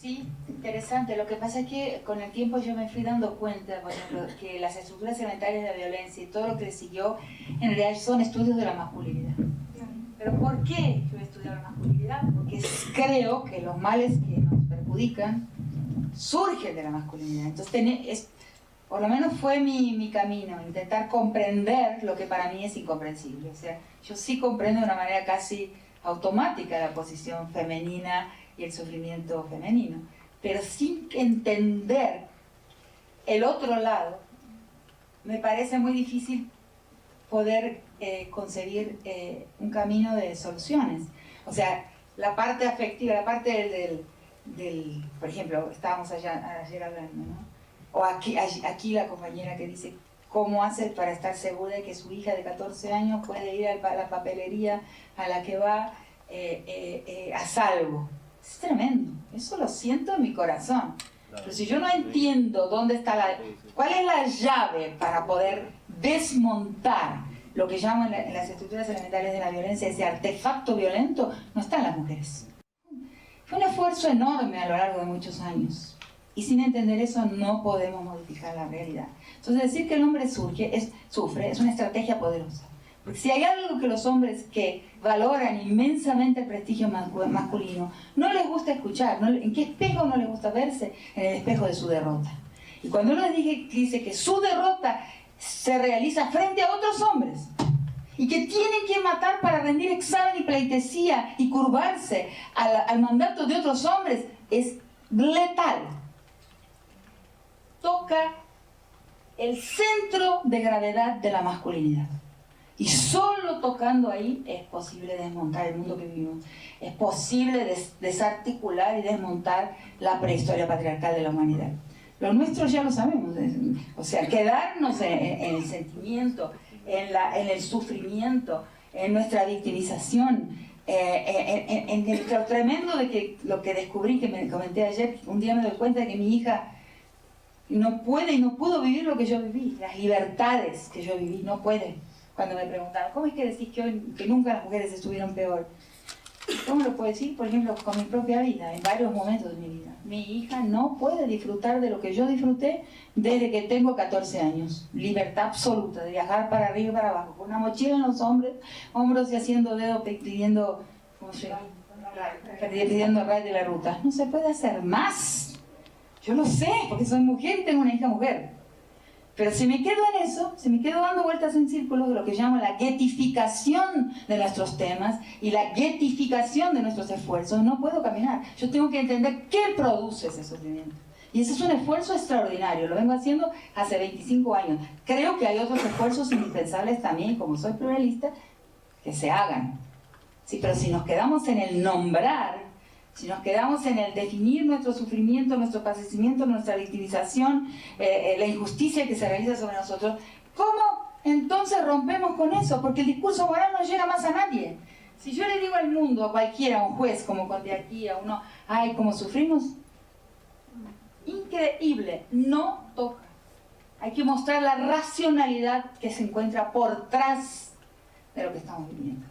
Sí, interesante. Lo que pasa es que con el tiempo yo me fui dando cuenta, por ejemplo, que las estructuras elementales de la violencia y todo lo que le siguió, en realidad son estudios de la masculinidad. ¿Pero por qué yo he estudiado la masculinidad? Porque creo que los males que nos perjudican surgen de la masculinidad. Entonces, por lo menos fue mi camino, intentar comprender lo que para mí es incomprensible. O sea, yo sí comprendo de una manera casi automática la posición femenina y el sufrimiento femenino, pero sin entender el otro lado, me parece muy difícil poder concebir un camino de soluciones. O sea, la parte afectiva, la parte del por ejemplo, estábamos ayer hablando, ¿no? O aquí la compañera que dice cómo hace para estar segura de que su hija de 14 años puede ir a la papelería a la que va a salvo. Es tremendo, eso lo siento en mi corazón. Pero si yo no entiendo dónde está cuál es la llave para poder desmontar lo que llaman en las estructuras elementales de la violencia, ese artefacto violento, no está en las mujeres. Fue un esfuerzo enorme a lo largo de muchos años. Y sin entender eso no podemos modificar la realidad. Entonces decir que el hombre sufre es una estrategia poderosa. Porque si hay algo que los hombres que valoran inmensamente el prestigio masculino, no les gusta escuchar, ¿en qué espejo no les gusta verse? En el espejo de su derrota. Y cuando uno dice que su derrota se realiza frente a otros hombres, y que tienen que matar para rendir examen y pleitesía y curvarse al mandato de otros hombres, es letal. Toca el centro de gravedad de la masculinidad. Y solo tocando ahí es posible desmontar el mundo que vivimos. Es posible desarticular y desmontar la prehistoria patriarcal de la humanidad. Lo nuestro ya lo sabemos. O sea, quedarnos en el sentimiento, en el sufrimiento, en nuestra victimización, en lo tremendo de que lo que descubrí, que me comenté ayer, un día me doy cuenta de que mi hija no puede y no pudo vivir lo que yo viví, las libertades que yo viví, no puede. Cuando me preguntaron, ¿cómo es que decís que nunca las mujeres estuvieron peor? ¿Cómo lo puedo decir? Por ejemplo, con mi propia vida, en varios momentos de mi vida. Mi hija no puede disfrutar de lo que yo disfruté desde que tengo 14 años. Libertad absoluta, de viajar para arriba y para abajo, con una mochila en los hombros y haciendo dedo pidiendo, ¿cómo se llama? Pidiendo ray de la ruta. No se puede hacer más. Yo lo sé, porque soy mujer y tengo una hija mujer. Pero si me quedo en eso, si me quedo dando vueltas en círculos de lo que llamo la guetificación de nuestros temas y la guetificación de nuestros esfuerzos, no puedo caminar. Yo tengo que entender qué produce ese sufrimiento. Y ese es un esfuerzo extraordinario, lo vengo haciendo hace 25 años. Creo que hay otros esfuerzos indispensables también, como soy pluralista, que se hagan. Sí, pero si nos quedamos en el nombrar, si nos quedamos en el definir nuestro sufrimiento, nuestro padecimiento, nuestra victimización, la injusticia que se realiza sobre nosotros, ¿cómo entonces rompemos con eso? Porque el discurso moral no llega más a nadie. Si yo le digo al mundo, a cualquiera, a un juez, como conté aquí, a uno, ay, ¿cómo sufrimos? Increíble, no toca. Hay que mostrar la racionalidad que se encuentra por detrás de lo que estamos viviendo.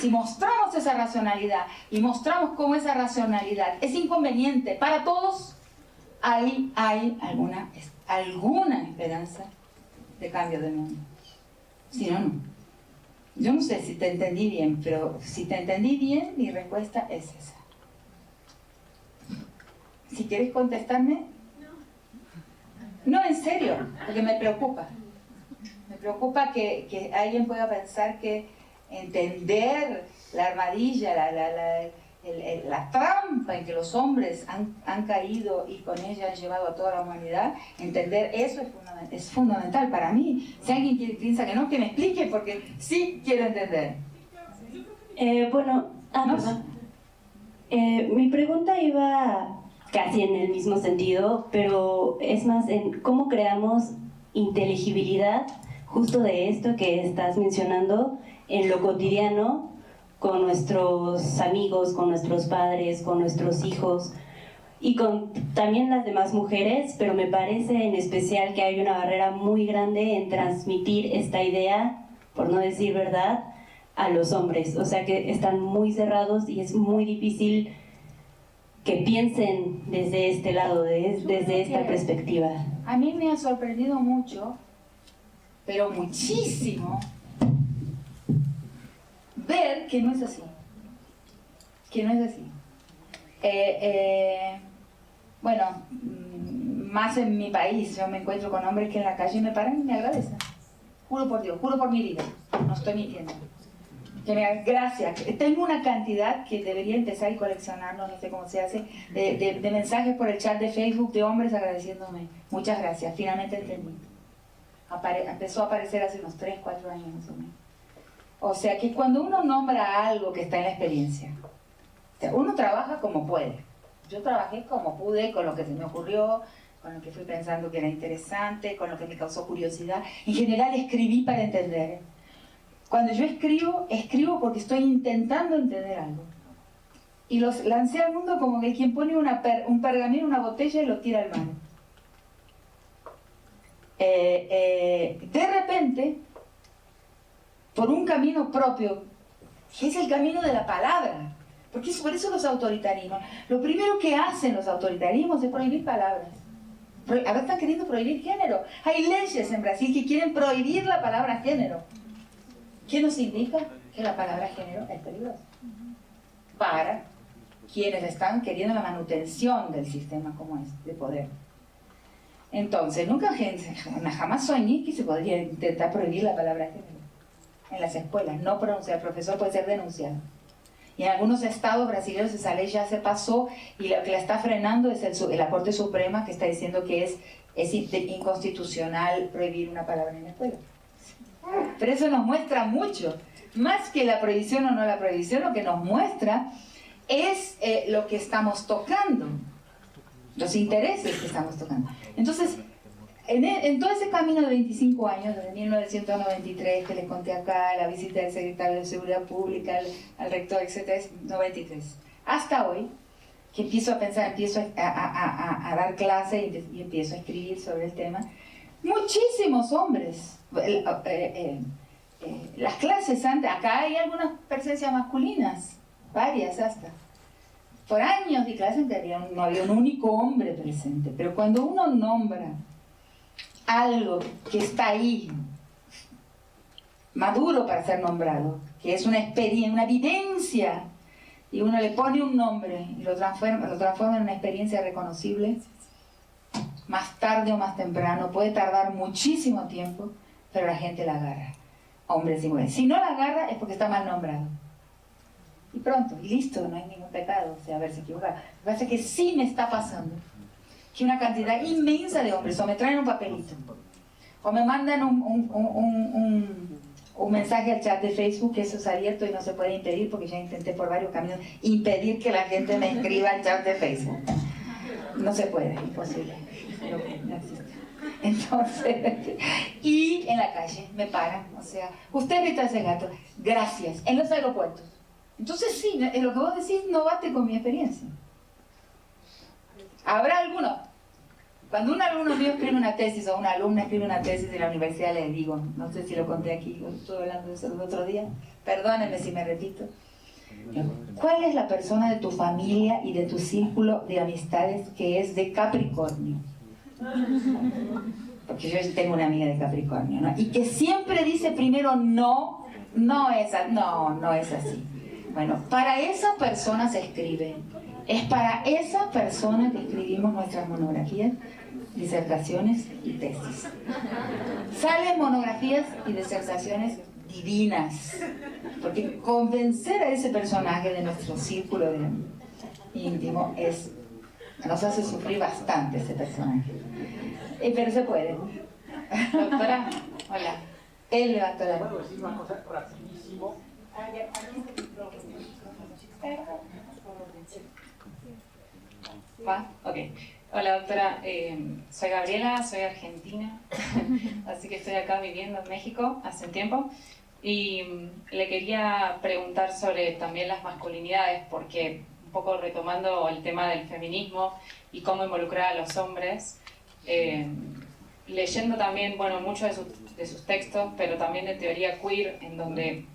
Si mostramos esa racionalidad y mostramos cómo esa racionalidad es inconveniente para todos, ahí hay alguna esperanza de cambio del mundo. Si no, no. Yo no sé si te entendí bien, pero si te entendí bien, mi respuesta es esa. Si quieres contestarme. No, en serio, porque me preocupa. Me preocupa que alguien pueda pensar que entender la armadilla, la trampa en que los hombres han caído y con ella han llevado a toda la humanidad, entender eso es fundamental para mí. Si alguien piensa que no, que me explique, porque sí quiero entender. Mi pregunta iba casi en el mismo sentido, pero es más en cómo creamos inteligibilidad justo de esto que estás mencionando en lo cotidiano, con nuestros amigos, con nuestros padres, con nuestros hijos y con también las demás mujeres, pero me parece en especial que hay una barrera muy grande en transmitir esta idea, por no decir verdad, a los hombres. O sea que están muy cerrados y es muy difícil que piensen desde este lado, desde esta perspectiva? A mí me ha sorprendido mucho, pero muchísimo, ver que no es así. Que no es así. Bueno, más en mi país, yo me encuentro con hombres que en la calle me paran y me agradecen. Juro por Dios, juro por mi vida, no estoy mintiendo. Que me hagan gracias. Tengo una cantidad que debería empezar y coleccionarlo, no sé cómo se hace, de mensajes por el chat de Facebook de hombres agradeciéndome. Muchas gracias, finalmente entendí. Empezó a aparecer hace unos 3, 4 años más o menos. O sea que cuando uno nombra algo que está en la experiencia, o sea, uno trabaja como puede. Yo trabajé como pude, con lo que se me ocurrió, con lo que fui pensando que era interesante, con lo que me causó curiosidad. En general escribí para entender. Cuando yo escribo porque estoy intentando entender algo. Y los lancé al mundo como que quien pone un pergamino en una botella y lo tira al mar. De repente, por un camino propio, que es el camino de la palabra, porque por eso los autoritarismos, lo primero que hacen los autoritarismos es prohibir palabras. Ahora están queriendo prohibir género. Hay leyes en Brasil que quieren prohibir la palabra género. ¿Qué nos indica? Que la palabra género es peligrosa para quienes están queriendo la manutención del sistema como es, de poder. Entonces, jamás soñé que se podría intentar prohibir la palabra género en las escuelas, no pronunciar. El profesor puede ser denunciado. Y en algunos estados brasileños esa ley ya se pasó y lo que la está frenando es la Corte Suprema, que está diciendo que es inconstitucional prohibir una palabra en la escuela. Pero eso nos muestra mucho, más que la prohibición o no la prohibición, lo que nos muestra es lo que estamos tocando, los intereses que estamos tocando. Entonces, en todo ese camino de 25 años, desde 1993, que les conté acá, la visita del secretario de Seguridad Pública, al rector, etc., 93, hasta hoy, que empiezo a pensar, empiezo a dar clase y empiezo a escribir sobre el tema, muchísimos hombres, las clases antes, acá hay algunas presencias masculinas, varias hasta. Por años de clase no había un único hombre presente, pero cuando uno nombra algo que está ahí, maduro para ser nombrado, que es una experiencia, una vivencia, y uno le pone un nombre y lo transforma en una experiencia reconocible, más tarde o más temprano, puede tardar muchísimo tiempo, pero la gente la agarra, hombres y mujeres. Si no la agarra es porque está mal nombrado. Y pronto, y listo, no hay ningún pecado, o sea, haberse equivocado. Lo que pasa es que sí me está pasando que una cantidad inmensa de hombres o me traen un papelito o me mandan un mensaje al chat de Facebook, que eso es abierto y no se puede impedir, porque ya intenté por varios caminos impedir que la gente me escriba al chat de Facebook. No se puede, imposible. No existe. Entonces, y en la calle me paran, o sea, usted Rita ese gato, gracias, en los aeropuertos. Entonces sí, lo que vos decís no bate con mi experiencia. Habrá alguno, cuando un alumno mío escribe una tesis o una alumna escribe una tesis de la universidad, le digo, no sé si lo conté aquí, estuve hablando de eso el otro día, perdónenme si me repito, ¿cuál es la persona de tu familia y de tu círculo de amistades que es de Capricornio? Porque yo tengo una amiga de Capricornio, ¿no? Y que siempre dice primero no es así. Bueno, para esa persona se escribe. Es para esa persona que escribimos nuestras monografías, disertaciones y tesis. Salen monografías y disertaciones divinas, porque convencer a ese personaje de nuestro círculo íntimo nos hace sufrir bastante ese personaje. Pero se puede. Doctora, hola. Él levantó la mano. ¿Puedo decir una cosa rapidísimo? Okay. Hola doctora, soy Gabriela, soy argentina, así que estoy acá viviendo en México hace un tiempo y le quería preguntar sobre también las masculinidades, porque un poco retomando el tema del feminismo y cómo involucrar a los hombres, leyendo también, bueno, muchos de sus textos, pero también de teoría queer, en donde,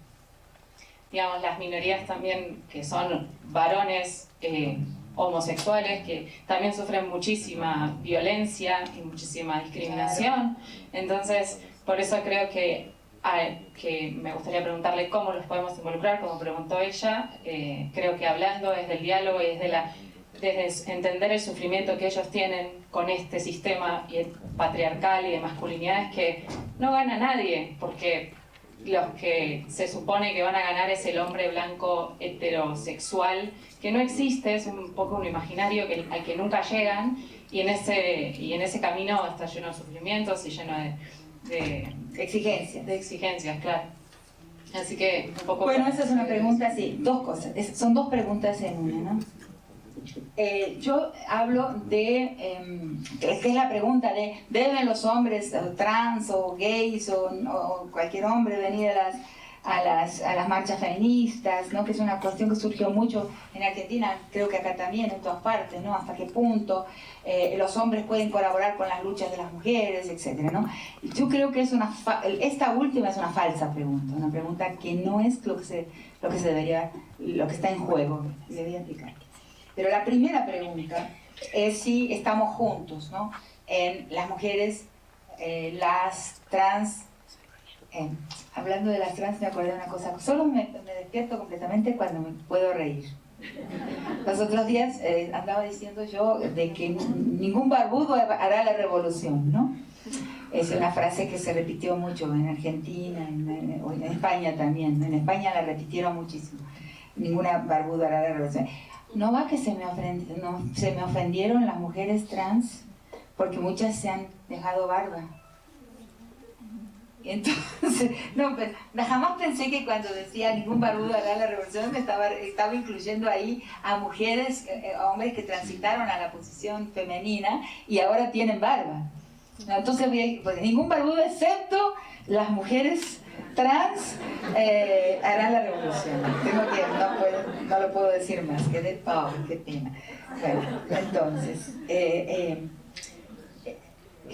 digamos, las minorías también, que son varones, homosexuales que también sufren muchísima violencia y muchísima discriminación. Entonces, por eso creo que me gustaría preguntarle cómo los podemos involucrar, como preguntó ella. Creo que hablando desde el diálogo y desde entender el sufrimiento que ellos tienen con este sistema patriarcal y de masculinidades, que no gana nadie, porque los que se supone que van a ganar es el hombre blanco heterosexual, que no existe, es un poco un imaginario al que nunca llegan, y en ese camino está lleno de sufrimientos y lleno de exigencias, claro. Así que un poco... Bueno, esa es una pregunta, sí, dos cosas, son dos preguntas en una, ¿no? Yo hablo de, que es la pregunta de, ¿deben los hombres trans o gays o cualquier hombre venir a las marchas feministas, ¿no? Que es una cuestión que surgió mucho en Argentina, creo que acá también, en todas partes, ¿no? Hasta qué punto los hombres pueden colaborar con las luchas de las mujeres, etcétera, ¿no? Yo creo que esta última es una falsa pregunta, una pregunta que no es lo que está en juego, debería explicar. Pero la primera pregunta es si estamos juntos, ¿no? En las mujeres, las trans. Hablando de las trans, me acordé de una cosa. Solo me despierto completamente cuando me puedo reír. Los otros días andaba diciendo yo de que ningún barbudo hará la revolución, ¿no? Es una frase que se repitió mucho en Argentina, en España también. En España la repitieron muchísimo. Ninguna barbuda hará la revolución. ¿No va que se me ofendieron las mujeres trans? Porque muchas se han dejado barba. Y entonces, jamás pensé que cuando decía ningún barbudo hará la revolución, estaba incluyendo ahí a mujeres, a hombres que transitaron a la posición femenina y ahora tienen barba. Entonces, pues, ningún barbudo excepto las mujeres trans harán la revolución. No lo puedo decir más, qué pena. Bueno, entonces,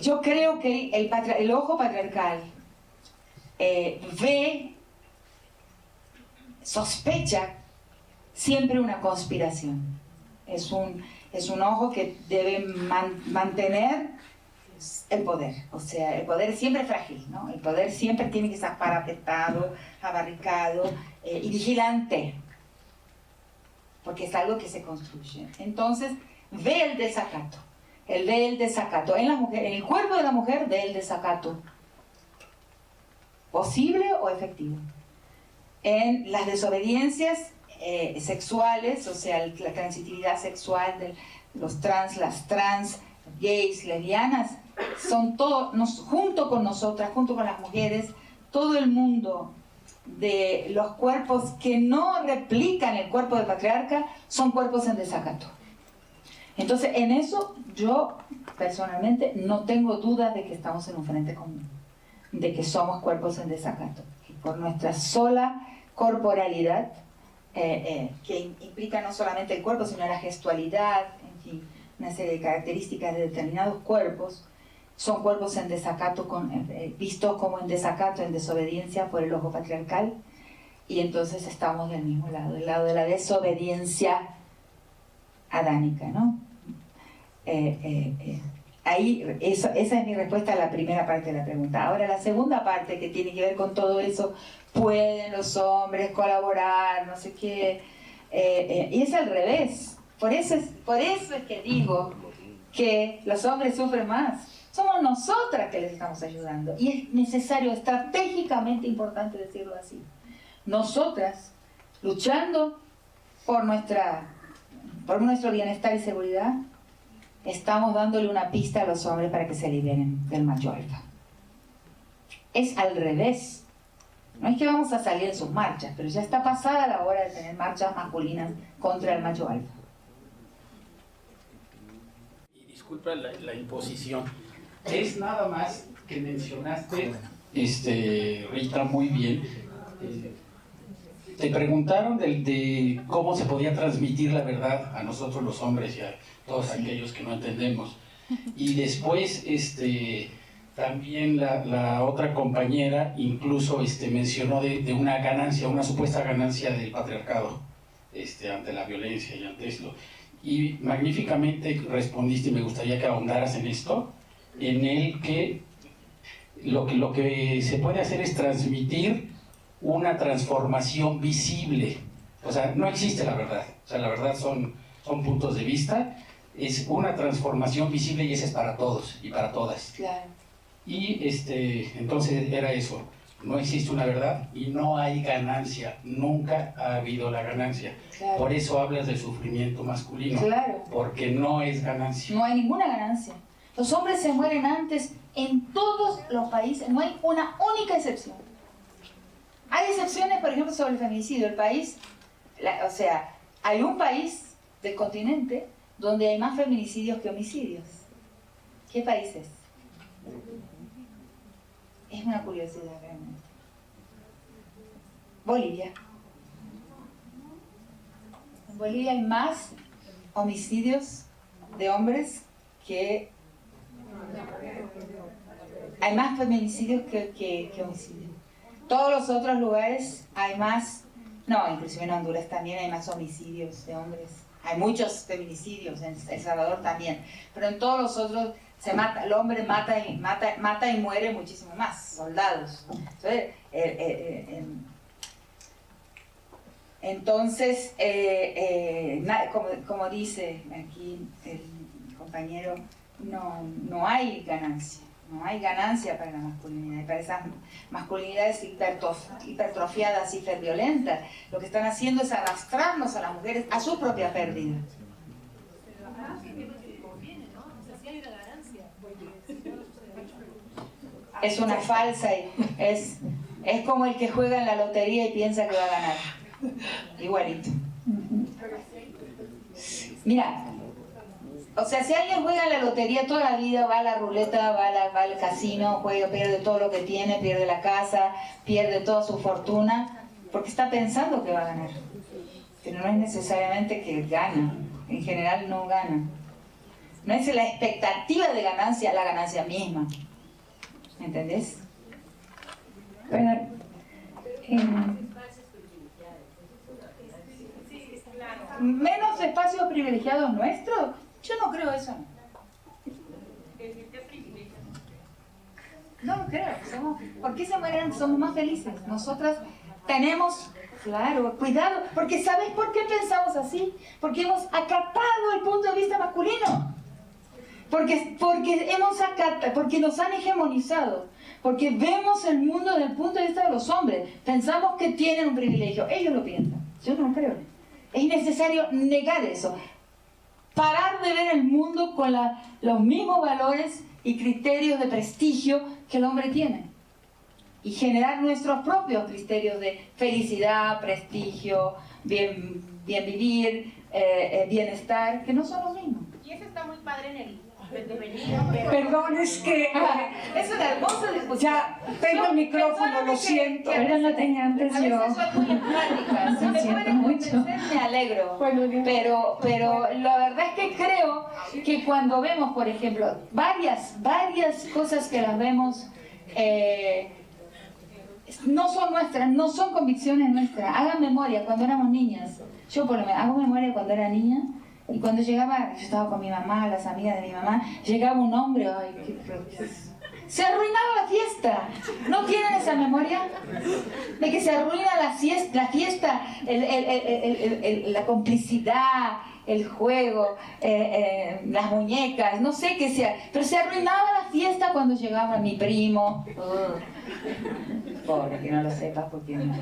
yo creo que el ojo patriarcal sospecha siempre una conspiración. Es un ojo que debe mantener el poder, o sea, el poder siempre es frágil, ¿no? El poder siempre tiene que estar parapetado, abarricado y vigilante, porque es algo que se construye. Entonces, ve el desacato, en la mujer, en el cuerpo de la mujer, ve el desacato, posible o efectivo. En las desobediencias sexuales, o sea, la transitividad sexual de los trans, las trans, gays, lesbianas, son todos, junto con nosotras, junto con las mujeres, todo el mundo de los cuerpos que no replican el cuerpo del patriarca, son cuerpos en desacato. Entonces, en eso yo personalmente no tengo dudas de que estamos en un frente común, de que somos cuerpos en desacato, y por nuestra sola corporalidad, que implica no solamente el cuerpo, sino la gestualidad, en fin, una serie de características de determinados cuerpos, son cuerpos en desacato, vistos como en desacato, en desobediencia por el ojo patriarcal, y entonces estamos del mismo lado, el lado de la desobediencia adánica, ¿no? Ahí, esa es mi respuesta a la primera parte de la pregunta. Ahora, la segunda parte, que tiene que ver con todo eso, ¿pueden los hombres colaborar? No sé qué. Y es al revés. Por eso es que digo que los hombres sufren más. Somos nosotras que les estamos ayudando. Y es necesario, estratégicamente importante decirlo así. Nosotras, luchando por nuestro bienestar y seguridad, estamos dándole una pista a los hombres para que se liberen del macho alfa. Es al revés. No es que vamos a salir en sus marchas, pero ya está pasada la hora de tener marchas masculinas contra el macho alfa. Y disculpa la imposición. Es nada más que mencionaste, Rita, muy bien. Te preguntaron de cómo se podía transmitir la verdad a nosotros los hombres y a todos aquellos que no entendemos. Y después también la otra compañera incluso mencionó de una ganancia, una supuesta ganancia del patriarcado ante la violencia y ante esto. Y magníficamente respondiste, y me gustaría que ahondaras en esto, en el que lo que se puede hacer es transmitir una transformación visible. O sea, no existe la verdad. O sea, la verdad son puntos de vista. Es una transformación visible y esa es para todos y para todas. Claro. Y entonces era eso. No existe una verdad y no hay ganancia. Nunca ha habido la ganancia. Claro. Por eso hablas del sufrimiento masculino. Claro. Porque no es ganancia. No hay ninguna ganancia. Los hombres se mueren antes en todos los países. No hay una única excepción. Hay excepciones, por ejemplo, sobre el feminicidio. El país, o sea, hay un país del continente donde hay más feminicidios que homicidios. ¿Qué país es? Es una curiosidad realmente. Bolivia. En Bolivia hay más homicidios de hombres que... Hay más feminicidios que homicidios. Todos los otros lugares hay más... No, inclusive en Honduras también hay más homicidios de hombres. Hay muchos feminicidios, en El Salvador también. Pero en todos los otros el hombre mata y muere muchísimo más, soldados. Entonces, como dice aquí el compañero, no hay ganancia. No hay ganancia para la masculinidad, y para esas masculinidades hipertrofiadas, hiperviolentas. Lo que están haciendo es arrastrarnos a las mujeres a su propia pérdida. Es una falsa, es como el que juega en la lotería y piensa que va a ganar. Igualito. Mira, o sea, si alguien juega en la lotería toda la vida, va a la ruleta, va al casino, juega, pierde todo lo que tiene, pierde la casa, pierde toda su fortuna, porque está pensando que va a ganar. Pero no es necesariamente que gana, en general no gana. No es la expectativa de ganancia, la ganancia misma. ¿Entendés? Bueno, ¿menos espacios privilegiados nuestros? Yo no creo eso. No lo creo. ¿Por qué se mueren? Somos más felices. Nosotras tenemos, claro, cuidado. Porque ¿sabes por qué pensamos así? Porque hemos acatado el punto de vista masculino. Porque nos han hegemonizado. Porque vemos el mundo desde el punto de vista de los hombres. Pensamos que tienen un privilegio. Ellos lo piensan. Yo no lo creo. Es necesario negar eso. Parar de ver el mundo con los mismos valores y criterios de prestigio que el hombre tiene. Y generar nuestros propios criterios de felicidad, prestigio, bien vivir, bienestar, que no son los mismos. Y eso está muy padre en el perdón, es que es una hermosa discusión. ya tengo el micrófono, lo siento. Pero lo tenía antes A yo. veces soy muy empática, si me siento pueden mucho. convencer me alegro. Bueno, pero la verdad es que creo que cuando vemos, por ejemplo, varias cosas que las vemos no son nuestras, no son convicciones nuestras. Hagan memoria cuando éramos niñas. Yo por lo menos hago memoria cuando era niña. Y cuando llegaba, yo estaba con mi mamá, las amigas de mi mamá, llegaba un hombre, se arruinaba la fiesta. ¿No tienen esa memoria? De que se arruina la fiesta, la complicidad, el juego, las muñecas, no sé qué sea. Pero se arruinaba la fiesta cuando llegaba mi primo. Pobre, que no lo sepas porque no.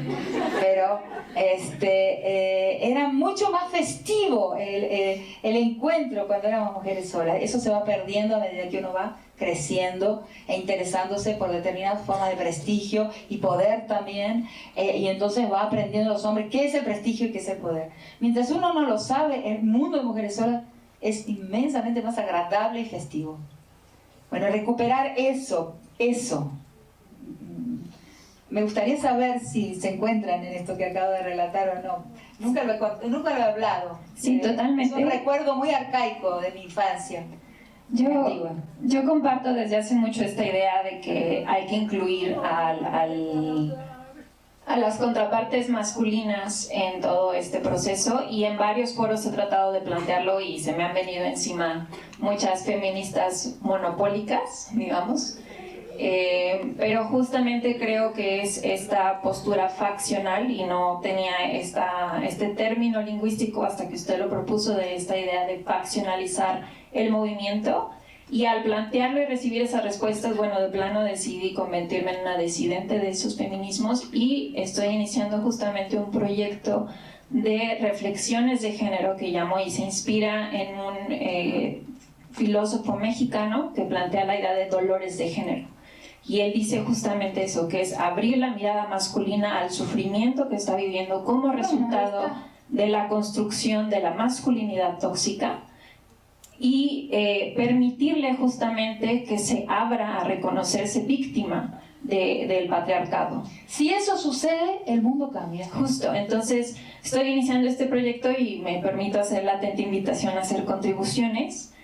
Pero era mucho más festivo el encuentro cuando éramos mujeres solas. Eso se va perdiendo a medida que uno va creciendo e interesándose por determinadas formas de prestigio y poder también, y entonces va aprendiendo los hombres qué es el prestigio y qué es el poder. Mientras uno no lo sabe, el mundo de mujeres solas es inmensamente más agradable y festivo. Bueno, recuperar eso. Me gustaría saber si se encuentran en esto que acabo de relatar o no. Nunca lo he hablado. Sí, totalmente. Es un recuerdo muy arcaico de mi infancia. Yo comparto desde hace mucho esta idea de que hay que incluir a las contrapartes masculinas en todo este proceso, y en varios foros he tratado de plantearlo y se me han venido encima muchas feministas monopólicas, digamos, pero justamente creo que es esta postura faccional, y no tenía este término lingüístico hasta que usted lo propuso, de esta idea de faccionalizar el movimiento. Y al plantearlo y recibir esas respuestas, bueno, de plano decidí convertirme en una disidente de esos feminismos, y estoy iniciando justamente un proyecto de reflexiones de género que llamo, y se inspira en un filósofo mexicano que plantea la idea de dolores de género. Y él dice justamente eso, que es abrir la mirada masculina al sufrimiento que está viviendo como resultado de la construcción de la masculinidad tóxica, y permitirle justamente que se abra a reconocerse víctima del patriarcado. Si eso sucede, el mundo cambia. Justo, entonces estoy iniciando este proyecto y me permito hacer la atenta invitación a hacer contribuciones.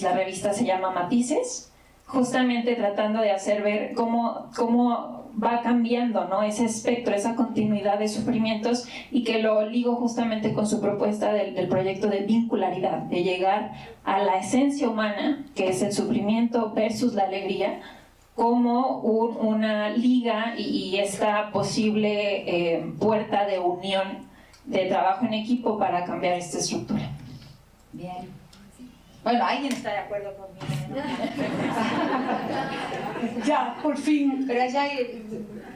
La revista se llama Matices, justamente tratando de hacer ver cómo va cambiando, ¿no?, ese espectro, esa continuidad de sufrimientos, y que lo ligo justamente con su propuesta del proyecto de vincularidad, de llegar a la esencia humana, que es el sufrimiento versus la alegría, como una liga y esta posible puerta de unión, de trabajo en equipo para cambiar esta estructura. Bien. Bueno, alguien está de acuerdo conmigo, ¿no? Ya, por fin. Pero allá hay...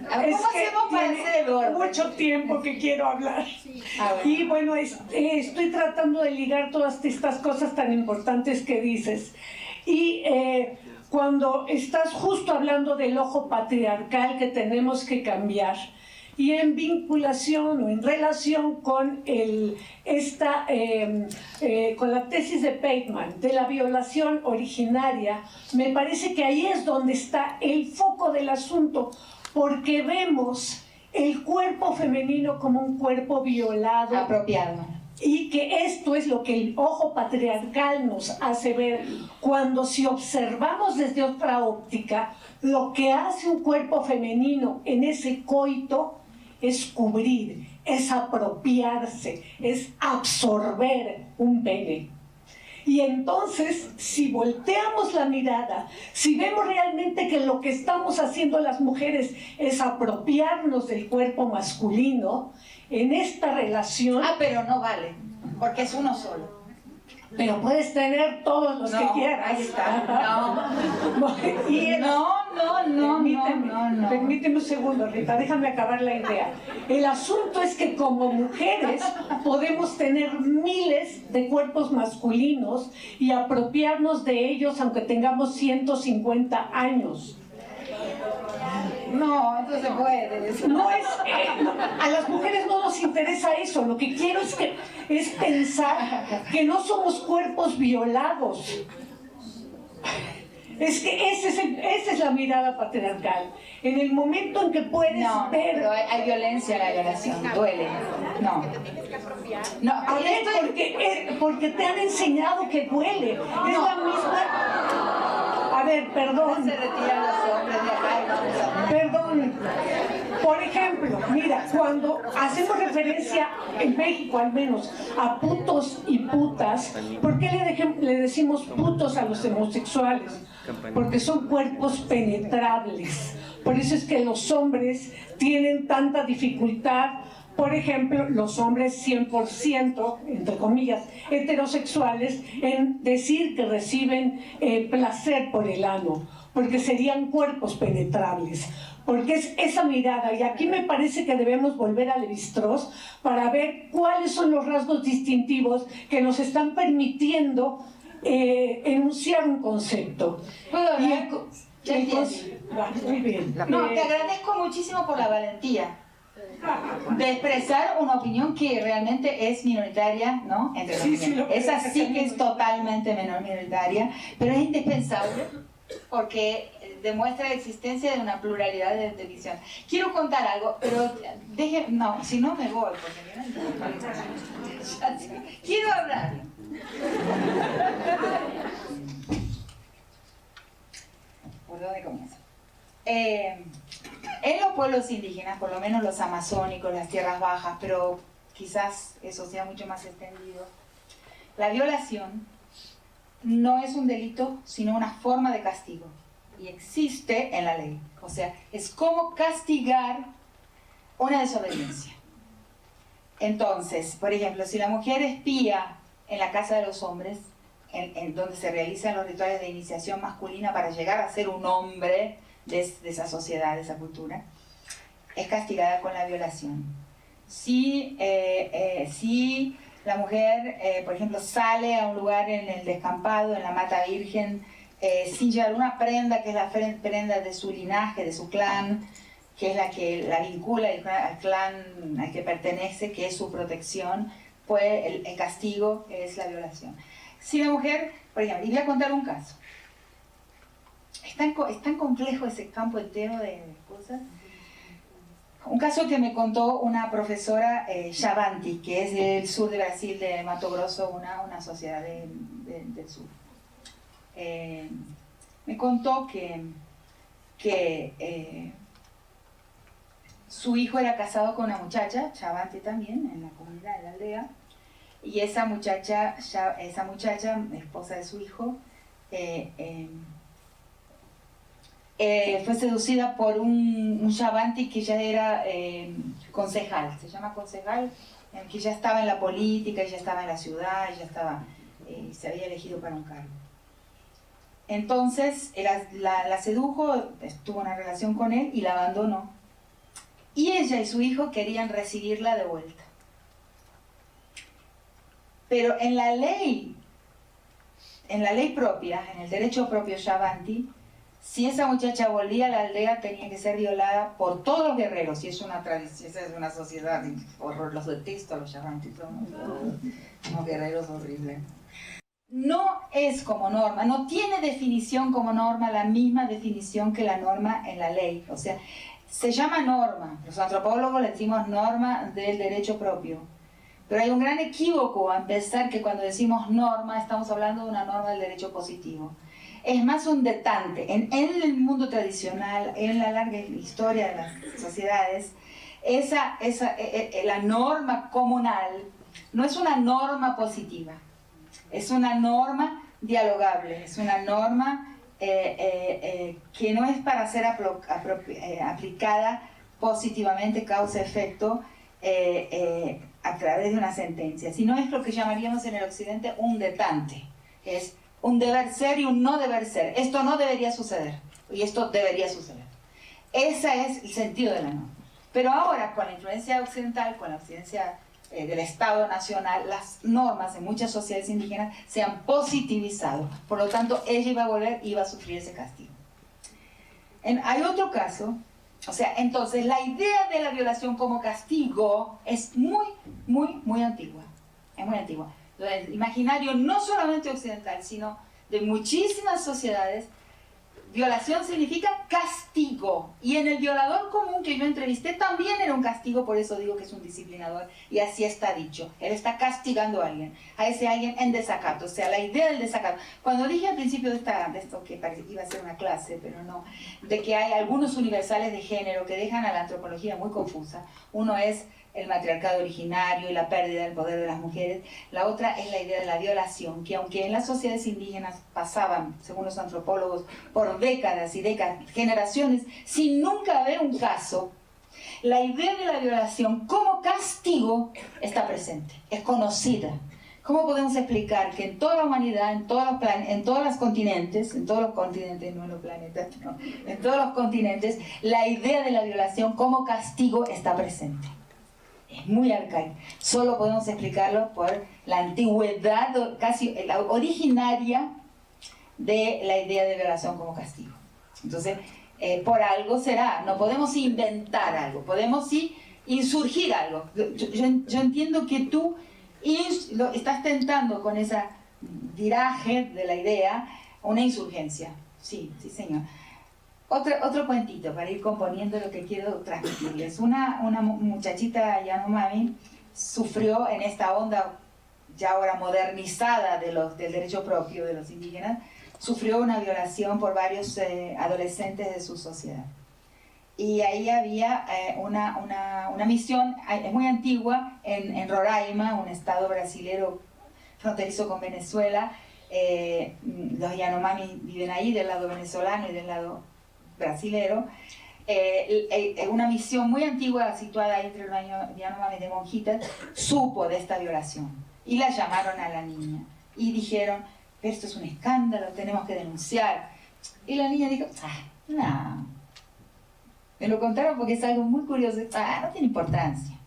¿Cómo hacemos para hacer el orden? Mucho tiempo que quiero hablar. Y bueno, estoy tratando de ligar todas estas cosas tan importantes que dices. Y cuando estás justo hablando del ojo patriarcal que tenemos que cambiar, y en vinculación o en relación con, con la tesis de Pateman de la violación originaria, me parece que ahí es donde está el foco del asunto, porque vemos el cuerpo femenino como un cuerpo violado, apropiado, y que esto es lo que el ojo patriarcal nos hace ver, cuando si observamos desde otra óptica, lo que hace un cuerpo femenino en ese coito es cubrir, es apropiarse, es absorber un pene. Y entonces, si volteamos la mirada, si vemos realmente que lo que estamos haciendo las mujeres es apropiarnos del cuerpo masculino, en esta relación... Ah, pero no vale, porque es uno solo. Pero puedes tener todos los que quieras. Ahí está. Permíteme un segundo, Rita, déjame acabar la idea. El asunto es que como mujeres podemos tener miles de cuerpos masculinos y apropiarnos de ellos aunque tengamos 150 años. No, entonces se puede. A las mujeres no nos interesa eso. Lo que quiero es pensar que no somos cuerpos violados. Es que esa es la mirada patriarcal. En el momento en que puedes ver... pero hay violencia en la violación, duele. No, a ver, porque te han enseñado que duele. Es la misma... A ver, perdón. Se retiran los hombres de acá y vamos a... Perdón. Por ejemplo, mira, cuando hacemos referencia, en México al menos, a putos y putas, ¿por qué le decimos putos a los homosexuales? Porque son cuerpos penetrables. Por eso es que los hombres tienen tanta dificultad. Por ejemplo, los hombres 100%, entre comillas, heterosexuales, en decir que reciben placer por el ano, porque serían cuerpos penetrables. Porque es esa mirada, y aquí me parece que debemos volver a Lévi-Strauss para ver cuáles son los rasgos distintivos que nos están permitiendo enunciar un concepto. ¿Puedo hablar? Muy bien. No, te agradezco muchísimo por la valentía de expresar una opinión que realmente es minoritaria, ¿no? Esa sí que es totalmente minoritaria, pero es indispensable porque demuestra la existencia de una pluralidad de visión. Quiero contar algo, pero si no me voy, porque quiero hablar. ¿Por dónde comienzo? En los pueblos indígenas, por lo menos los amazónicos, las tierras bajas, pero quizás eso sea mucho más extendido, la violación no es un delito, sino una forma de castigo. Y existe en la ley. O sea, es como castigar una desobediencia. Entonces, por ejemplo, si la mujer espía en la casa de los hombres, en donde se realizan los rituales de iniciación masculina para llegar a ser un hombre de esa sociedad, de esa cultura, es castigada con la violación. Si la mujer, por ejemplo, sale a un lugar en el descampado, en la mata virgen, sin llevar una prenda que es la prenda de su linaje, de su clan, que es la que la vincula al clan al que pertenece, que es su protección, pues el castigo es la violación. Si la mujer, por ejemplo, y voy a contar un caso, es tan complejo ese campo entero de cosas. Un caso que me contó una profesora Chavanti, que es del sur de Brasil, de Mato Grosso, una sociedad del sur. Me contó que su hijo era casado con una muchacha, Chavanti también, en la comunidad, en la aldea, y esa muchacha, esposa de su hijo, fue seducida por un Chavanti que ya era concejal, se llama concejal, que ya estaba en la política, ya estaba en la ciudad, ya estaba, se había elegido para un cargo. Entonces la sedujo, tuvo una relación con él y la abandonó. Y ella y su hijo querían recibirla de vuelta. Pero en la ley propia, en el derecho propio Chavanti, si esa muchacha volvía a la aldea tenía que ser violada por todos los guerreros, y es una tradición, esa es una sociedad, horror, los detesto a los Chavanti, son unos guerreros horribles. No es como norma, no tiene definición como norma, la misma definición que la norma en la ley, o sea, se llama norma, los antropólogos le decimos norma del derecho propio, pero hay un gran equívoco a pensar que cuando decimos norma estamos hablando de una norma del derecho positivo. Es más un detente. En el mundo tradicional, en la larga historia de las sociedades, la norma comunal no es una norma positiva, es una norma dialogable, es una norma que no es para ser aplicada positivamente, causa-efecto, a través de una sentencia, sino es lo que llamaríamos en el occidente un detente, es un deber ser y un no deber ser. Esto no debería suceder y esto debería suceder. Ese es el sentido de la norma. Pero ahora, con la influencia occidental, con la influencia del Estado Nacional, las normas en muchas sociedades indígenas se han positivizado. Por lo tanto, ella iba a volver y iba a sufrir ese castigo. Hay otro caso, o sea, entonces la idea de la violación como castigo es muy antigua. Es muy antigua. El imaginario no solamente occidental, sino de muchísimas sociedades, violación significa castigo. Y en el violador común que yo entrevisté también era un castigo, por eso digo que es un disciplinador. Y así está dicho. Él está castigando a alguien, a ese alguien en desacato. O sea, la idea del desacato. Cuando dije al principio de esto que iba a ser una clase, pero no, de que hay algunos universales de género que dejan a la antropología muy confusa. Uno es el matriarcado originario y la pérdida del poder de las mujeres. La otra es la idea de la violación, que aunque en las sociedades indígenas pasaban, según los antropólogos, por décadas y décadas, generaciones, sin nunca haber un caso, la idea de la violación como castigo está presente, es conocida. ¿Cómo podemos explicar que en toda la humanidad, en todos los continentes, no en los planetas, no, en todos los continentes, la idea de la violación como castigo está presente? Es muy arcaico. Solo podemos explicarlo por la antigüedad, casi la originaria de la idea de violación como castigo. Entonces, por algo será. No podemos inventar algo, podemos sí insurgir algo. Yo entiendo que tú estás tentando con ese viraje de la idea una insurgencia. Sí, señor. Otro cuentito para ir componiendo lo que quiero transmitirles. Una muchachita Yanomami sufrió en esta onda ya ahora modernizada del derecho propio de los indígenas, sufrió una violación por varios adolescentes de su sociedad. y ahí había una misión muy antigua en Roraima, un estado brasilero fronterizo con Venezuela. Los Yanomami viven ahí del lado venezolano y del lado brasilero. Una misión muy antigua situada ahí entre los Yanomami de monjitas supo de esta violación y la llamaron a la niña y dijeron: pero esto es un escándalo, tenemos que denunciar. Y la niña dijo: no, me lo contaron porque es algo muy curioso, no tiene importancia.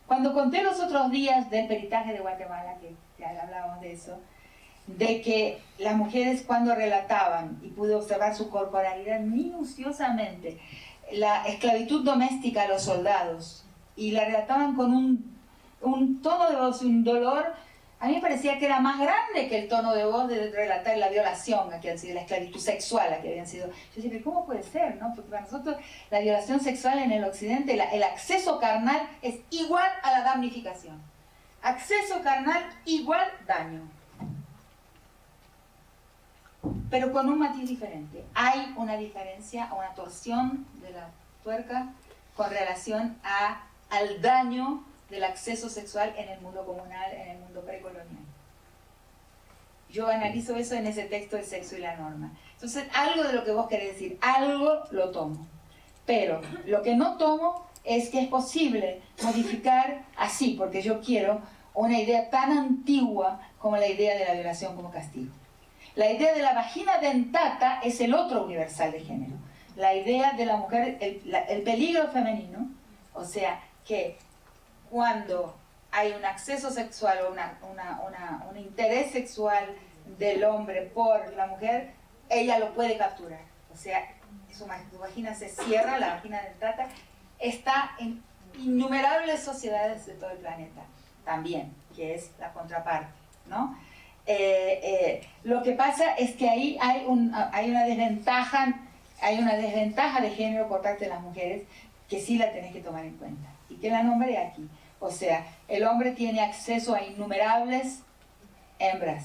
Cuando conté los otros días del peritaje de Guatemala, que ya hablábamos de eso, de que las mujeres cuando relataban, y pude observar su corporalidad minuciosamente, la esclavitud doméstica a los soldados, y la relataban con un tono de voz, un dolor, a mí me parecía que era más grande que el tono de voz de relatar la violación, que había sido la esclavitud sexual, la que habían sido. Yo decía: pero ¿cómo puede ser? ¿No? Porque para nosotros la violación sexual en el occidente, el acceso carnal es igual a la damnificación. Acceso carnal igual daño. Pero con un matiz diferente. Hay una diferencia, una torsión de la tuerca con relación al daño del acceso sexual en el mundo comunal, en el mundo precolonial. Yo analizo eso en ese texto de Sexo y la Norma. Entonces, algo de lo que vos querés decir, algo lo tomo. Pero lo que no tomo es que es posible modificar así, porque yo quiero una idea tan antigua como la idea de la violación como castigo. La idea de la vagina dentata es el otro universal de género. La idea de la mujer, el peligro femenino, o sea, que cuando hay un acceso sexual o un interés sexual del hombre por la mujer, ella lo puede capturar. O sea, su vagina se cierra, la vagina dentata está en innumerables sociedades de todo el planeta también, que es la contraparte, ¿no? Lo que pasa es que ahí hay una desventaja de género por parte de las mujeres que sí la tenés que tomar en cuenta y que la nombré aquí. O sea, el hombre tiene acceso a innumerables hembras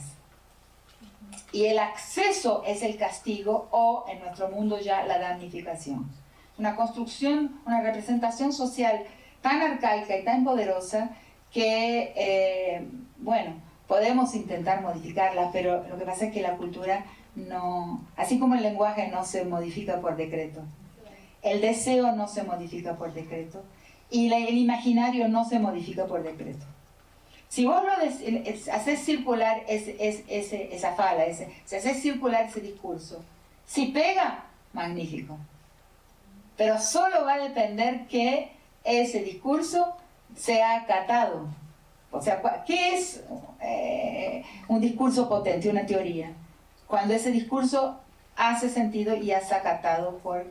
y el acceso es el castigo o en nuestro mundo ya la damnificación. Una construcción, una representación social tan arcaica y tan poderosa que, bueno, podemos intentar modificarla, pero lo que pasa es que la cultura no, así como el lenguaje no se modifica por decreto, el deseo no se modifica por decreto y el imaginario no se modifica por decreto. Si vos haces circular esa fala, si haces circular ese discurso, si pega, magnífico. Pero solo va a depender que ese discurso sea acatado. O sea, ¿qué es un discurso potente, una teoría? Cuando ese discurso hace sentido y es acatado por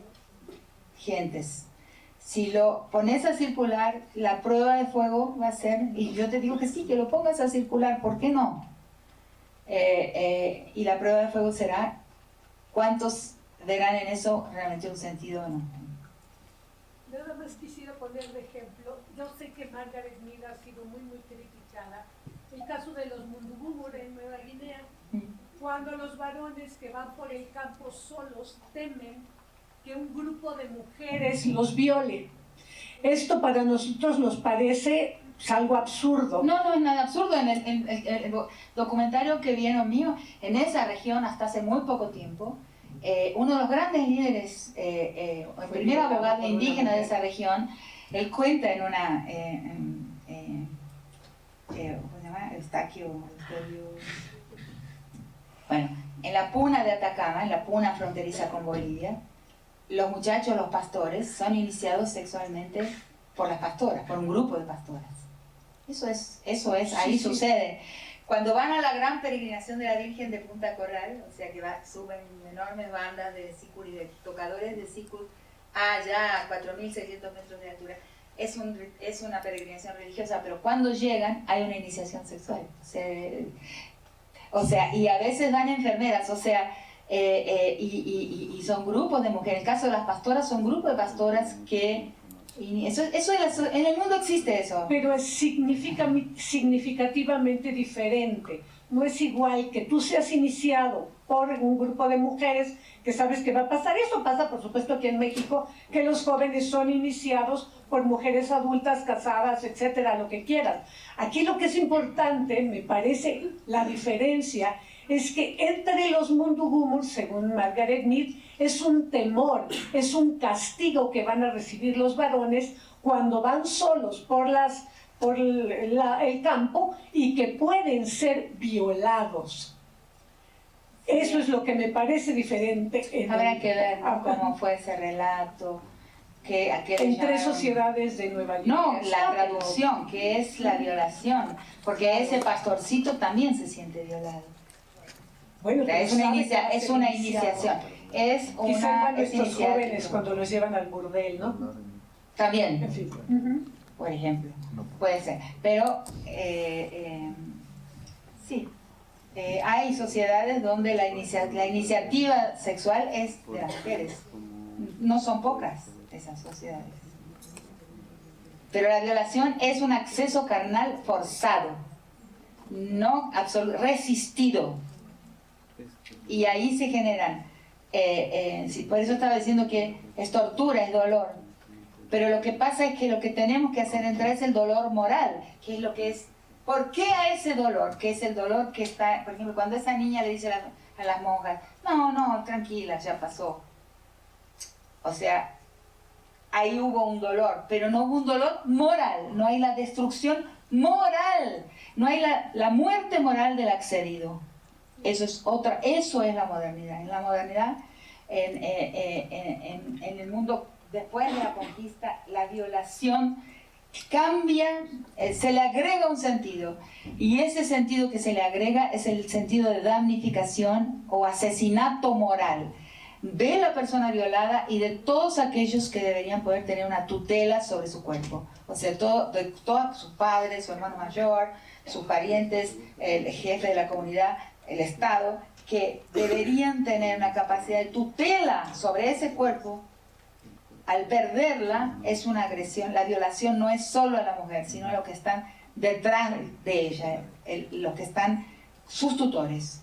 gentes. Si lo pones a circular, la prueba de fuego va a ser, y yo te digo que sí, que lo pongas a circular, ¿por qué no? Y la prueba de fuego será cuántos verán en eso realmente un sentido o no. Nada más quisiera poner de ejemplo, yo sé que Margaret Mead ha sido muy criticada, el caso de los Mundugumur en Nueva Guinea, cuando los varones que van por el campo solos temen que un grupo de mujeres los viole. Esto para nosotros nos parece algo absurdo. No, no es nada absurdo. En el documentario que vieron mío, en esa región hasta hace muy poco tiempo, uno de los grandes líderes, el primer abogado indígena de esa región, él cuenta en una, ¿cómo se llama? Bueno, en la puna de Atacama, en la puna fronteriza con Bolivia, los muchachos, los pastores, son iniciados sexualmente por las pastoras, por un grupo de pastoras. Eso es, ahí sí, sucede. Cuando van a la gran peregrinación de la Virgen de Punta Corral, o sea que suben enormes bandas de sikur y de tocadores de sikur allá a 4.600 metros de altura, es una peregrinación religiosa, pero cuando llegan hay una iniciación sexual. O sea, y a veces van enfermeras, o sea, y son grupos de mujeres. En el caso de las pastoras, son grupos de pastoras que... en el mundo existe eso. Pero es significativamente diferente. no es igual que tú seas iniciado por un grupo de mujeres que sabes que va a pasar. Eso pasa, por supuesto, aquí en México, que los jóvenes son iniciados por mujeres adultas, casadas, etcétera, lo que quieras. Aquí lo que es importante, me parece, la diferencia, es que entre los mundugumur, según Margaret Mead, es un temor, es un castigo que van a recibir los varones cuando van solos por el campo y que pueden ser violados. Eso es lo que me parece diferente. Habrá que ver, ¿no?, cómo fue ese relato. En Tres sociedades de Nueva York. No, la traducción, que es la violación, porque ese pastorcito también se siente violado. Bueno, es una iniciación. Quizá van estos jóvenes cuando los llevan al burdel, ¿no? También, En fin. por ejemplo, puede ser. Pero sí, hay sociedades donde la iniciativa sexual es de las mujeres. No son pocas esas sociedades. Pero la violación es un acceso carnal forzado, no resistido. Y ahí se generan, por eso estaba diciendo que es tortura, es dolor. Pero lo que pasa es que lo que tenemos que hacer entrar es el dolor moral, que es lo que es. ¿Por qué a ese dolor? Que es el dolor que está, por ejemplo, cuando esa niña le dice a las monjas, no, tranquila, ya pasó. O sea, ahí hubo un dolor, pero no hubo un dolor moral, no hay la destrucción moral, no hay la muerte moral del accedido. Eso es la modernidad. En la modernidad, en el mundo después de la conquista, la violación cambia, se le agrega un sentido, y ese sentido que se le agrega es el sentido de damnificación o asesinato moral de la persona violada y de todos aquellos que deberían poder tener una tutela sobre su cuerpo, o sea, de todos sus padres, su hermano mayor, sus parientes, el jefe de la comunidad, el Estado, que deberían tener una capacidad de tutela sobre ese cuerpo. Al perderla es una agresión. La violación no es solo a la mujer, sino a los que están detrás de ella, los que están sus tutores.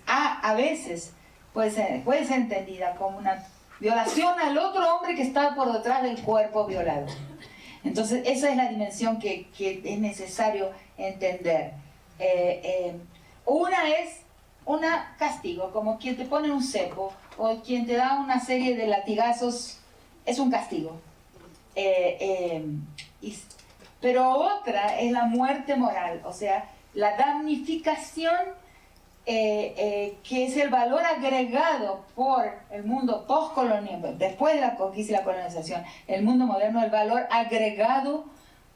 A veces puede ser entendida como una violación al otro hombre que está por detrás del cuerpo violado. Entonces esa es la dimensión que es necesario entender. Una es una castigo, como quien te pone un cepo o quien te da una serie de latigazos, es un castigo. Pero otra es la muerte moral, o sea, la damnificación, que es el valor agregado por el mundo postcolonial, después de la conquista y la colonización, el mundo moderno, el valor agregado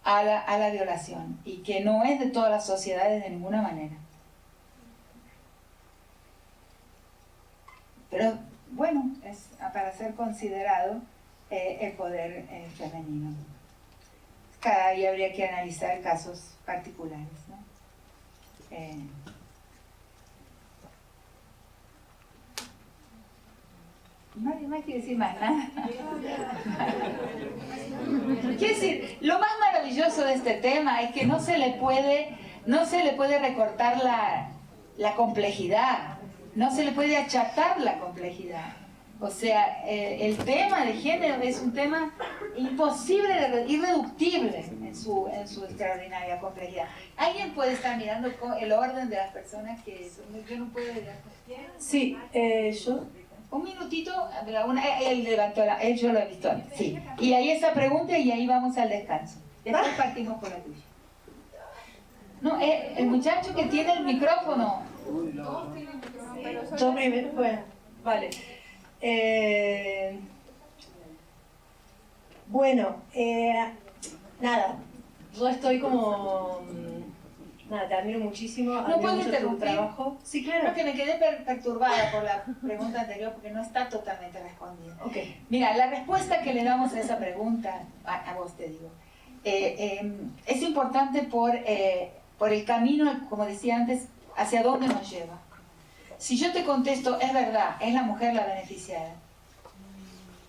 a la violación, y que no es de todas las sociedades de ninguna manera. Pero bueno, es para ser considerado el poder femenino. Cada día habría que analizar casos particulares, ¿no? No hay que decir más nada. Quiero decir, lo más maravilloso de este tema es que no se le puede recortar la complejidad. No se le puede achatar la complejidad. O sea, el tema de género es un tema imposible, irreductible en su extraordinaria complejidad. ¿Alguien puede estar mirando el orden de las personas que yo no puedo ver? Sí, yo. Un minutito, él levantó él yo lo he visto antes, sí. Y ahí esa pregunta y ahí vamos al descanso. Después partimos por la tuya. No, el muchacho que tiene el micrófono. Yo primero, bueno, vale. Nada, yo estoy como... Nada, te admiro muchísimo. ¿No puedo interrumpir? Trabajo. Sí, claro. Creo que me quedé perturbada por la pregunta anterior porque no está totalmente respondida. Okay. Mira, la respuesta que le damos a esa pregunta, a vos te digo, es importante por el camino, como decía antes, hacia dónde nos lleva. Si yo te contesto, es verdad, es la mujer la beneficiada,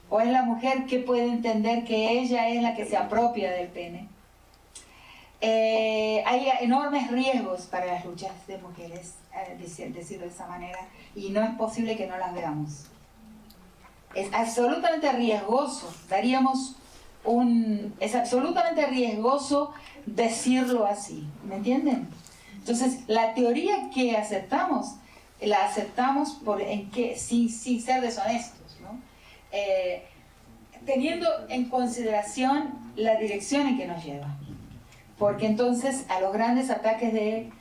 o es la mujer que puede entender que ella es la que se apropia del pene, hay enormes riesgos para las luchas de mujeres, decirlo de esa manera, y no es posible que no las veamos. Es absolutamente riesgoso, es absolutamente riesgoso decirlo así, ¿me entienden? Entonces, la teoría que aceptamos, la aceptamos sin ser deshonestos, ¿no? Teniendo en consideración la dirección en que nos lleva. Porque entonces a los grandes ataques de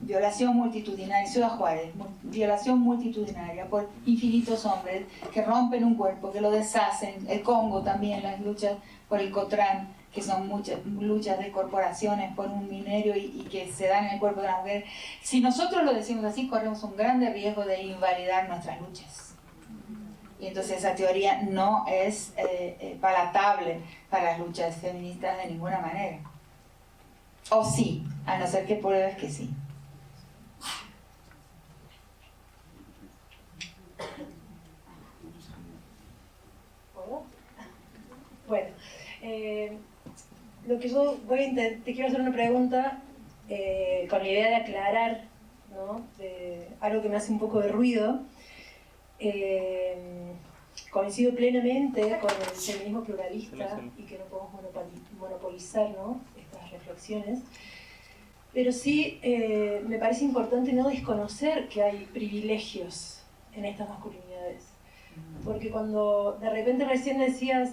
violación multitudinaria, Ciudad Juárez, violación multitudinaria por infinitos hombres que rompen un cuerpo, que lo deshacen, el Congo también, las luchas por el Cotrán, que son muchas luchas de corporaciones por un minerio y que se dan en el cuerpo de la mujer. Si nosotros lo decimos así, corremos un grande riesgo de invalidar nuestras luchas. Y entonces esa teoría no es palatable para las luchas feministas de ninguna manera. O sí, a no ser que pruebes que sí. Bueno, lo que yo te quiero hacer una pregunta con la idea de aclarar, ¿no? Algo que me hace un poco de ruido. Coincido plenamente con el feminismo pluralista y que no podemos monopolizar, ¿no?, estas reflexiones, pero sí me parece importante no desconocer que hay privilegios en estas masculinidades, porque cuando de repente recién decías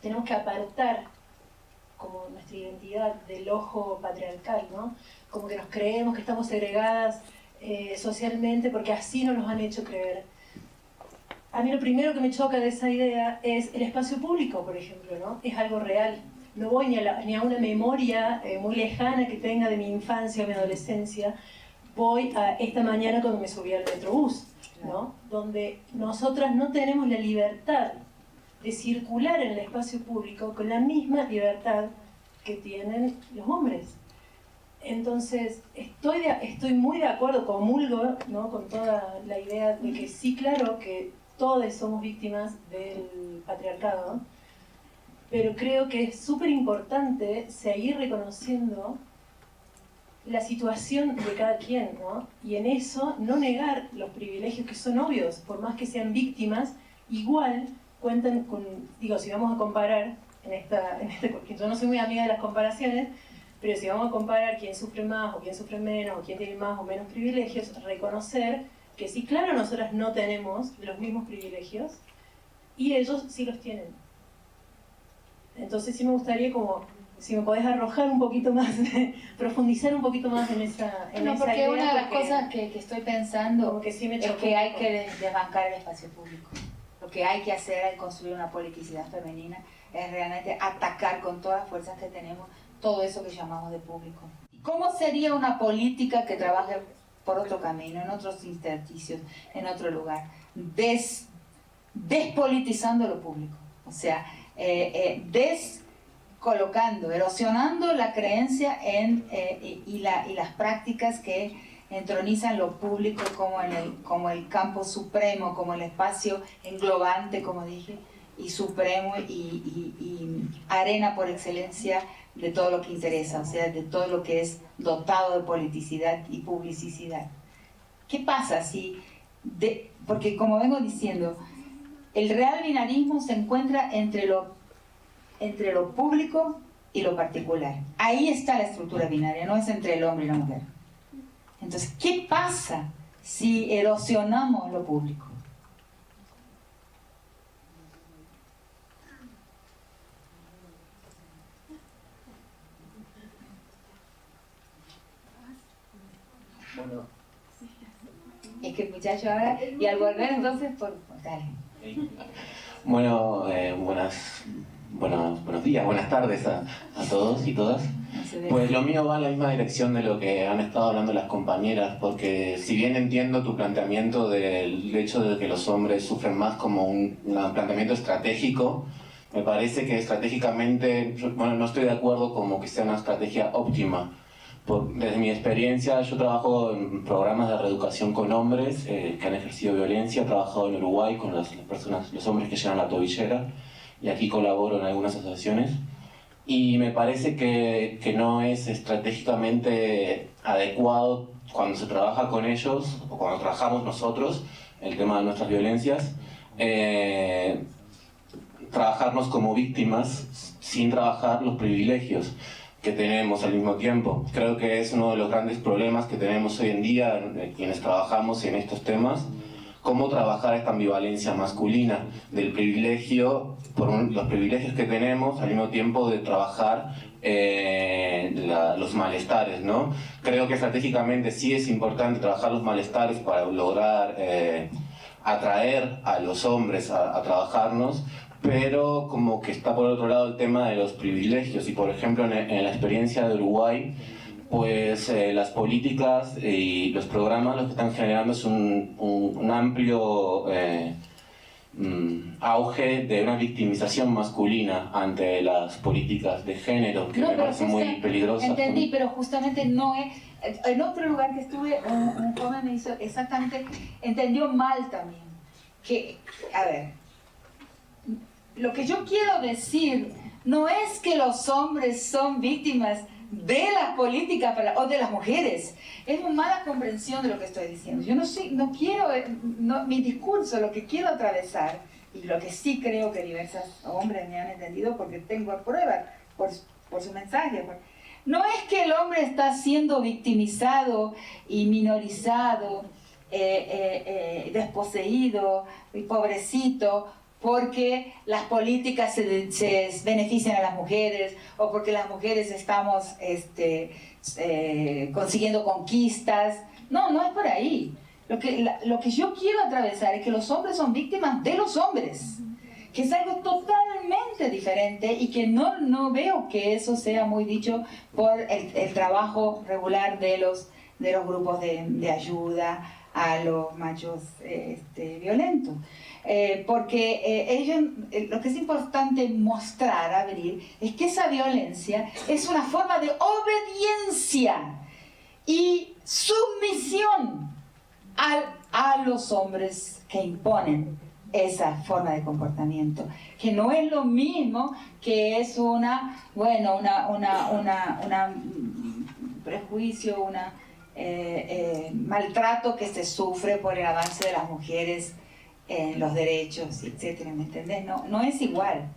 tenemos que apartar como nuestra identidad del ojo patriarcal, ¿no? Como que nos creemos que estamos segregadas socialmente porque así nos los han hecho creer. A mí lo primero que me choca de esa idea es el espacio público, por ejemplo, ¿no? Es algo real. No voy ni a una memoria muy lejana que tenga de mi infancia o mi adolescencia. Voy a esta mañana cuando me subí al metrobús, ¿no? Donde nosotras no tenemos la libertad de circular en el espacio público con la misma libertad que tienen los hombres. Entonces, estoy muy de acuerdo, comulgo, ¿no?, con toda la idea de que sí, claro, que todos somos víctimas del patriarcado, pero creo que es súper importante seguir reconociendo la situación de cada quien, ¿no? Y en eso no negar los privilegios que son obvios, por más que sean víctimas, igual cuentan con, digo, si vamos a comparar, porque yo no soy muy amiga de las comparaciones, pero si vamos a comparar quién sufre más o quién sufre menos, o quién tiene más o menos privilegios, reconocer que sí, claro, nosotras no tenemos los mismos privilegios y ellos sí los tienen. Entonces sí me gustaría como, si me podés arrojar un poquito más, profundizar un poquito más en esa idea. Porque una de las cosas que estoy pensando que sí es que hay que desbancar el espacio público. Lo que hay que hacer al construir una politicidad femenina es realmente atacar con todas las fuerzas que tenemos todo eso que llamamos de público. ¿Cómo sería una política que trabaje por otro camino, en otros intersticios, en otro lugar? Despolitizando lo público, o sea, descolocando, erosionando la creencia y las prácticas que entronizan lo público como el campo supremo, como el espacio englobante, como dije, y supremo y arena por excelencia de todo lo que interesa, o sea, de todo lo que es dotado de politicidad y publicidad. ¿Qué pasa si, porque como vengo diciendo, el real binarismo se encuentra entre lo público y lo particular? Ahí está la estructura binaria, no es entre el hombre y la mujer. Entonces, ¿qué pasa si erosionamos lo público? Bueno. Es que el muchacho ahora, y al volver entonces, dale. Bueno, buenos días, buenas tardes a todos y todas. Pues lo mío va en la misma dirección de lo que han estado hablando las compañeras, porque si bien entiendo tu planteamiento del hecho de que los hombres sufren más como un planteamiento estratégico, me parece que estratégicamente, bueno, no estoy de acuerdo como que sea una estrategia óptima. Desde mi experiencia, yo trabajo en programas de reeducación con hombres que han ejercido violencia. He trabajado en Uruguay con los hombres que llenan la tobillera, y aquí colaboro en algunas asociaciones. y me parece que no es estratégicamente adecuado cuando se trabaja con ellos, o cuando trabajamos nosotros, el tema de nuestras violencias, trabajarnos como víctimas sin trabajar los privilegios que tenemos al mismo tiempo. Creo que es uno de los grandes problemas que tenemos hoy en día, quienes trabajamos en estos temas, cómo trabajar esta ambivalencia masculina del privilegio, los privilegios que tenemos, al mismo tiempo de trabajar los malestares, ¿no? Creo que estratégicamente sí es importante trabajar los malestares para lograr atraer a los hombres a trabajarnos, pero como que está por otro lado el tema de los privilegios. Y por ejemplo en la experiencia de Uruguay, pues las políticas y los programas lo que están generando es un amplio auge de una victimización masculina ante las políticas de género, que me parece muy peligrosa. Entendí, pero justamente no es... En otro lugar que estuve, un joven me hizo exactamente... Entendió mal también. Que, a ver, lo que yo quiero decir no es que los hombres son víctimas de las políticas o de las mujeres. Es una mala comprensión de lo que estoy diciendo. Yo no quiero, mi discurso, lo que quiero atravesar, y lo que sí creo que diversos hombres me han entendido porque tengo pruebas por su mensaje. No es que el hombre está siendo victimizado y minorizado, desposeído y pobrecito, porque las políticas se benefician a las mujeres o porque las mujeres estamos consiguiendo conquistas. No, no es por ahí. Lo que yo quiero atravesar es que los hombres son víctimas de los hombres, que es algo totalmente diferente y que no veo que eso sea muy dicho por el trabajo regular de los grupos de ayuda a los machos violentos. Porque ellos, lo que es importante mostrar, abrir, es que esa violencia es una forma de obediencia y sumisión a los hombres que imponen esa forma de comportamiento, que no es lo mismo que es prejuicio, maltrato que se sufre por el avance de las mujeres en los derechos, etcétera, ¿me entendés? No es igual.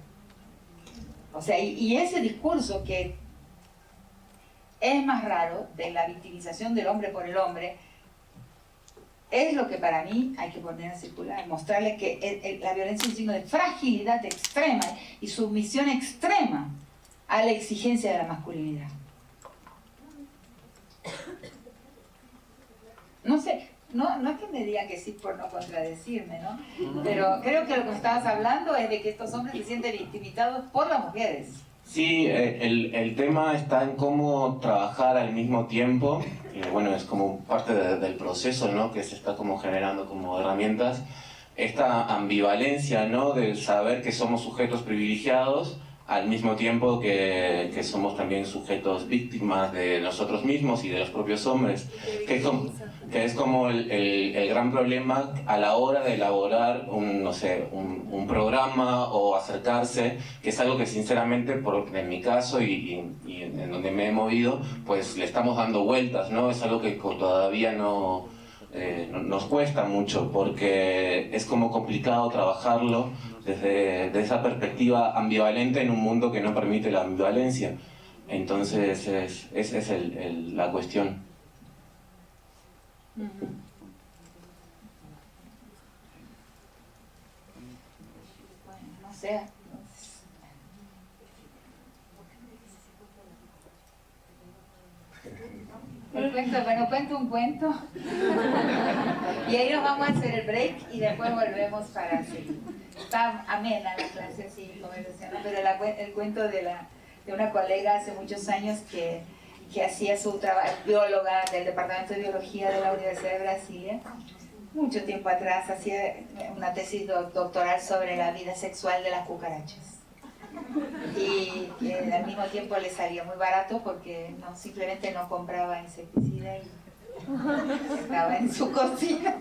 O sea, y ese discurso que es más raro, de la victimización del hombre por el hombre, es lo que para mí hay que poner a circular, mostrarle que la violencia es un signo de fragilidad extrema y sumisión extrema a la exigencia de la masculinidad. No sé, no es que me digan que sí por no contradecirme, ¿no? Pero creo que lo que estabas hablando es de que estos hombres se sienten victimizados por las mujeres. Sí, el tema está en cómo trabajar al mismo tiempo, y bueno, es como parte del proceso, ¿no?, que se está como generando como herramientas, esta ambivalencia, ¿no?, del saber que somos sujetos privilegiados, al mismo tiempo que somos también sujetos víctimas de nosotros mismos y de los propios hombres, que es como el gran problema a la hora de elaborar un programa o acercarse, que es algo que sinceramente, en mi caso y en donde me he movido, pues le estamos dando vueltas, ¿no? Es algo que todavía nos cuesta mucho, porque es como complicado trabajarlo desde esa perspectiva ambivalente en un mundo que no permite la ambivalencia. Entonces esa es la cuestión. Bueno, no sé. Cuento un cuento y ahí nos vamos a hacer el break y después volvemos para seguir. Está amena la clase, sí, conversación, pero el cuento de una colega hace muchos años que hacía su trabajo, bióloga del Departamento de Biología de la Universidad de Brasilia. Mucho tiempo atrás hacía una tesis doctoral sobre la vida sexual de las cucarachas. Y al mismo tiempo le salía muy barato porque simplemente no compraba insecticida y estaba en su cocina,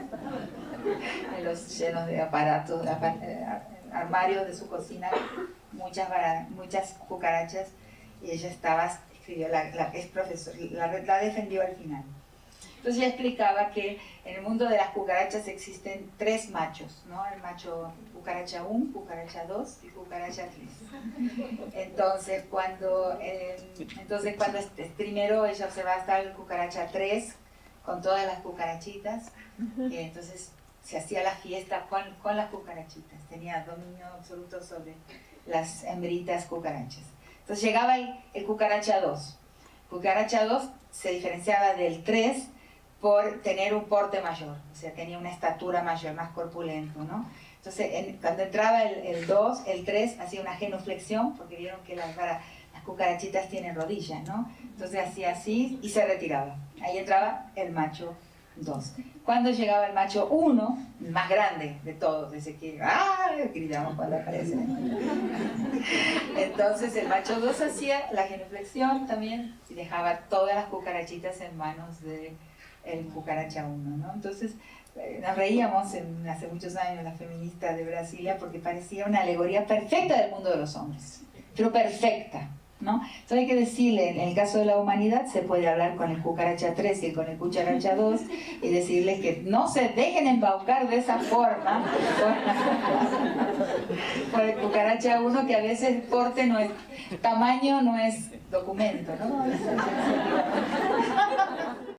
en los llenos de aparatos, armarios de su cocina, muchas cucarachas. y ella escribió, es profesora, la defendió al final. Entonces ella explicaba que en el mundo de las cucarachas existen 3 machos, ¿no? El macho cucaracha 1, cucaracha 2 y cucaracha 3. Entonces cuando primero ella observaba hasta el cucaracha 3 con todas las cucarachitas, y entonces se hacía la fiesta con las cucarachitas, tenía dominio absoluto sobre las hembritas cucarachas. Entonces llegaba el cucaracha 2. Cucaracha 2 se diferenciaba del 3 por tener un porte mayor, o sea, tenía una estatura mayor, más corpulento, ¿no? Entonces, cuando entraba el 2, el 3 hacía una genuflexión, porque vieron que las cucarachitas tienen rodillas, ¿no? Entonces hacía así y se retiraba. Ahí entraba el macho 2. Cuando llegaba el macho 1, el más grande de todos, ese que gritamos cuando aparece. Entonces el macho 2 hacía la genuflexión también y dejaba todas las cucarachitas en manos de el cucaracha 1, ¿no? Entonces nos reíamos hace muchos años las feministas de Brasilia porque parecía una alegoría perfecta del mundo de los hombres, pero perfecta, ¿no? Entonces hay que decirle, en el caso de la humanidad se puede hablar con el cucaracha 3 y con el cucaracha 2 y decirles que no se dejen embaucar de esa forma por el cucaracha 1, que a veces el porte no es, tamaño no es documento, ¿no?